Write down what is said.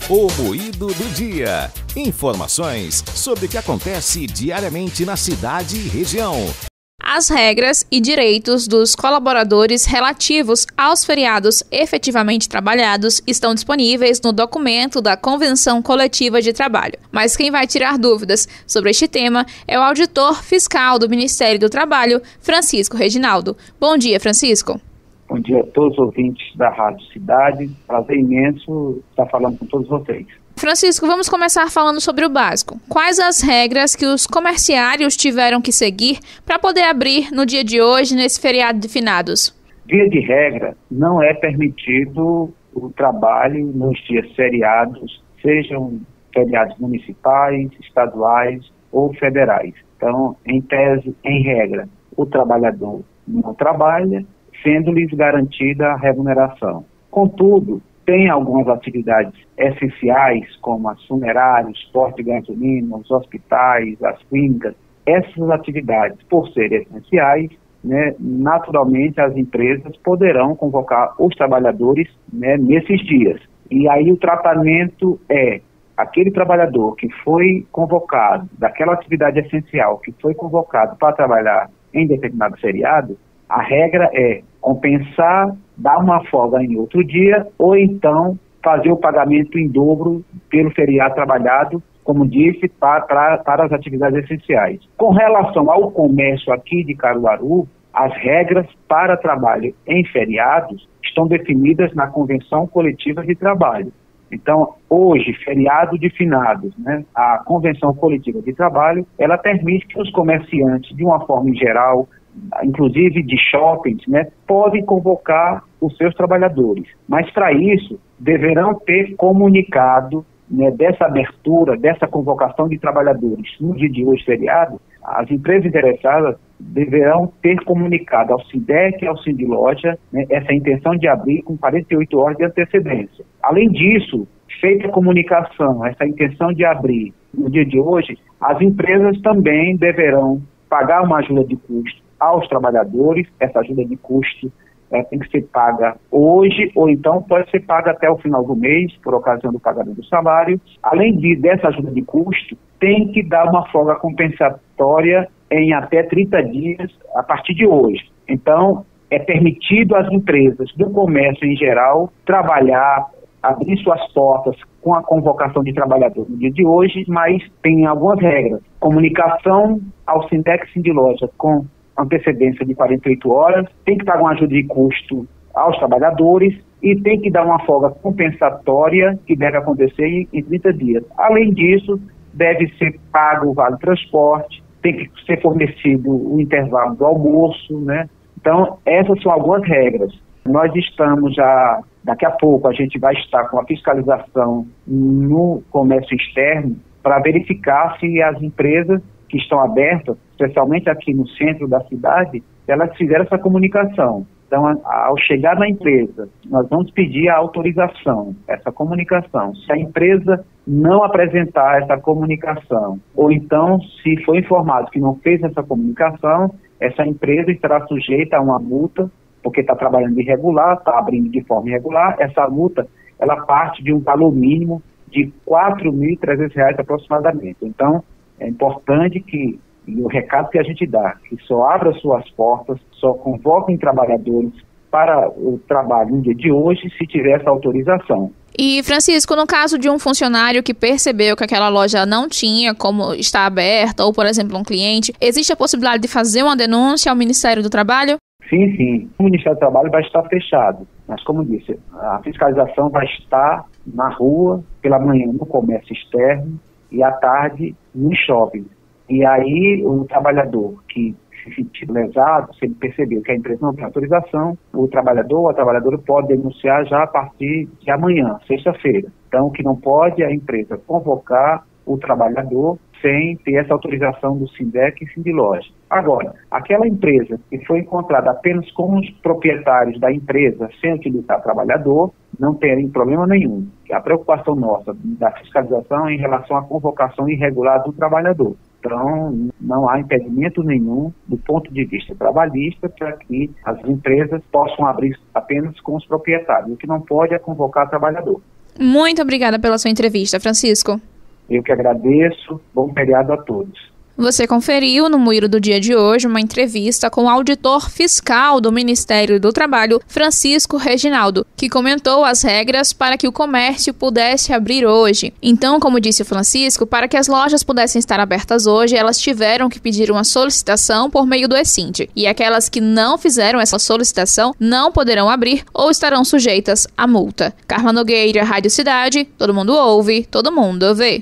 O Moído do Dia. Informações sobre o que acontece diariamente na cidade e região. As regras e direitos dos colaboradores relativos aos feriados efetivamente trabalhados estão disponíveis no documento da Convenção Coletiva de Trabalho. Mas quem vai tirar dúvidas sobre este tema é o auditor fiscal do Ministério do Trabalho, Francisco Reginaldo. Bom dia, Francisco. Bom dia a todos os ouvintes da Rádio Cidade. Prazer imenso estar falando com todos vocês. Francisco, vamos começar falando sobre o básico. Quais as regras que os comerciários tiveram que seguir para poder abrir no dia de hoje, nesse feriado de finados? Via de regra, não é permitido o trabalho nos dias feriados, sejam feriados municipais, estaduais ou federais. Então, em tese, em regra, o trabalhador não trabalha, sendo-lhes garantida a remuneração. Contudo, tem algumas atividades essenciais, como as funerárias, porto de gasolina, os hospitais, as clínicas. Essas atividades, por serem essenciais, naturalmente as empresas poderão convocar os trabalhadores nesses dias. E aí o tratamento é aquele trabalhador que foi convocado, daquela atividade essencial, que foi convocado para trabalhar em determinado feriado, a regra é compensar, dar uma folga em outro dia, ou então fazer o pagamento em dobro pelo feriado trabalhado, como disse, para as atividades essenciais. Com relação ao comércio aqui de Caruaru, as regras para trabalho em feriados estão definidas na Convenção Coletiva de Trabalho. Então, hoje, feriado de finados, a Convenção Coletiva de Trabalho, ela permite que os comerciantes, de uma forma em geral, inclusive de shoppings, podem convocar os seus trabalhadores. Mas, para isso, deverão ter comunicado dessa abertura, dessa convocação de trabalhadores no dia de hoje, feriado. As empresas interessadas deverão ter comunicado ao SINDEC e ao Sindiloja essa intenção de abrir com 48 horas de antecedência. Além disso, feita a comunicação, essa intenção de abrir no dia de hoje, as empresas também deverão pagar uma ajuda de custo aos trabalhadores. Essa ajuda de custo tem que ser paga hoje, ou então pode ser paga até o final do mês, por ocasião do pagamento do salário. Além dessa ajuda de custo, tem que dar uma folga compensatória em até 30 dias a partir de hoje. Então, é permitido às empresas do comércio em geral trabalhar, abrir suas portas com a convocação de trabalhadores no dia de hoje, mas tem algumas regras. Comunicação ao SINDEC e Sindiloja com antecedência de 48 horas, tem que pagar uma ajuda de custo aos trabalhadores e tem que dar uma folga compensatória que deve acontecer em 30 dias. Além disso, deve ser pago o vale transporte, tem que ser fornecido o intervalo do almoço, Então, essas são algumas regras. Nós estamos já, daqui a pouco, a gente vai estar com a fiscalização no comércio externo para verificar se as empresas que estão abertas, especialmente aqui no centro da cidade, elas fizeram essa comunicação. Então, ao chegar na empresa, nós vamos pedir a autorização, essa comunicação. Se a empresa não apresentar essa comunicação, ou então, se for informado que não fez essa comunicação, essa empresa estará sujeita a uma multa, porque está trabalhando irregular, está abrindo de forma irregular. Essa multa, ela parte de um valor mínimo de R$ 4.300 aproximadamente. Então, é importante que, e o recado que a gente dá, que só abra suas portas, só convoquem trabalhadores para o trabalho no dia de hoje, se tiver essa autorização. E, Francisco, no caso de um funcionário que percebeu que aquela loja não tinha como estar aberta, ou, por exemplo, um cliente, existe a possibilidade de fazer uma denúncia ao Ministério do Trabalho? Sim. O Ministério do Trabalho vai estar fechado. Mas, como disse, a fiscalização vai estar na rua, pela manhã no comércio externo e à tarde no shopping. E aí o trabalhador que se sentir lesado, se ele perceber que a empresa não tem autorização, o trabalhador ou a trabalhadora pode denunciar já a partir de amanhã, sexta-feira. Então, o que não pode é a empresa convocar o trabalhador sem ter essa autorização do SINDEC e Sindiloja. Agora, aquela empresa que foi encontrada apenas com os proprietários da empresa sem utilizar trabalhador, não tem problema nenhum. A preocupação nossa da fiscalização é em relação à convocação irregular do trabalhador. Então, não há impedimento nenhum do ponto de vista trabalhista para que as empresas possam abrir apenas com os proprietários. O que não pode é convocar trabalhador. Muito obrigada pela sua entrevista, Francisco. Eu que agradeço. Bom feriado a todos. Você conferiu no Moído do Dia de hoje uma entrevista com o auditor fiscal do Ministério do Trabalho, Francisco Reginaldo, que comentou as regras para que o comércio pudesse abrir hoje. Então, como disse o Francisco, para que as lojas pudessem estar abertas hoje, elas tiveram que pedir uma solicitação por meio do E-Sind. E aquelas que não fizeram essa solicitação não poderão abrir ou estarão sujeitas a multa. Carla Nogueira, Rádio Cidade, todo mundo ouve, todo mundo vê.